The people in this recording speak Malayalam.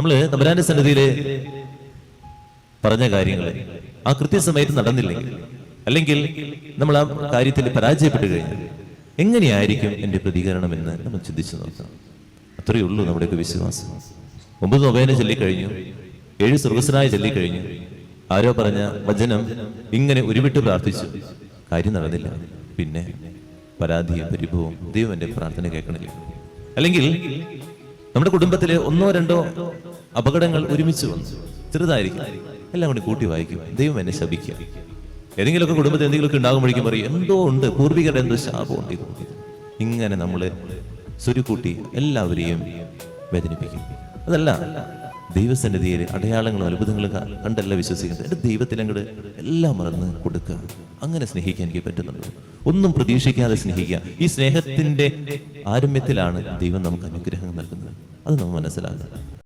നമ്മള് തമ്പുരാന്റെ സന്നിധിയില് പറഞ്ഞ കാര്യങ്ങൾ ആ കൃത്യസമയത്ത് നടന്നില്ലെങ്കിൽ, അല്ലെങ്കിൽ നമ്മൾ ആ കാര്യത്തിൽ പരാജയപ്പെട്ടു കഴിഞ്ഞാൽ എങ്ങനെയായിരിക്കും എൻ്റെ പ്രതികരണം എന്ന് നമ്മൾ ചിന്തിച്ചു നോക്കണം. അത്രയേ ഉള്ളൂ നമ്മുടെയൊക്കെ വിശ്വാസം. 9 നൊവേന ചൊല്ലിക്കഴിഞ്ഞു, 7 സ്വർഗസ്വനായ ചൊല്ലിക്കഴിഞ്ഞു. ആരോ പറഞ്ഞ വചനം ഇങ്ങനെ ഉരുവിട്ട് പ്രാർത്ഥിച്ചു, കാര്യം നടന്നില്ല. പിന്നെ പരാതിയും പരിഭവവും, ദൈവം എൻ്റെ പ്രാർത്ഥന കേൾക്കണില്ല. അല്ലെങ്കിൽ നമ്മുടെ കുടുംബത്തിലെ 1 or 2 അപകടങ്ങൾ ഒരുമിച്ച് വന്നു, ചെറുതായിരിക്കും, എല്ലാം കൂടി കൂട്ടി വായിക്കും, ദൈവം എന്നെ ശപിക്കുക. ഏതെങ്കിലുമൊക്കെ കുടുംബത്തിൽ എന്തെങ്കിലുമൊക്കെ ഉണ്ടാകുമ്പോഴേക്കും പറയും എന്തോ ഉണ്ട്, പൂർവികരുടെ എന്തോ ശാപമുണ്ട്. ഇങ്ങനെ നമ്മൾ സ്വരുക്കൂട്ടി എല്ലാവരെയും വേദനിപ്പിക്കും. അതല്ല, ദൈവസന്നിധിയിൽ അടയാളങ്ങളും അത്ഭുതങ്ങളും കണ്ടല്ല വിശ്വസിക്കുന്നത്. എൻ്റെ ദൈവത്തിൽ അങ്ങോട്ട് എല്ലാം മറന്ന് കൊടുക്കുക. അങ്ങനെ സ്നേഹിക്കാൻ എനിക്ക് പറ്റുന്നുണ്ട്. ഒന്നും പ്രതീക്ഷിക്കാതെ സ്നേഹിക്കുക. ഈ സ്നേഹത്തിന്റെ ആരംഭത്തിലാണ് ദൈവം നമുക്ക് അനുഗ്രഹം നൽകുന്നത്. അത് നമ്മൾ മനസ്സിലാക്കുക.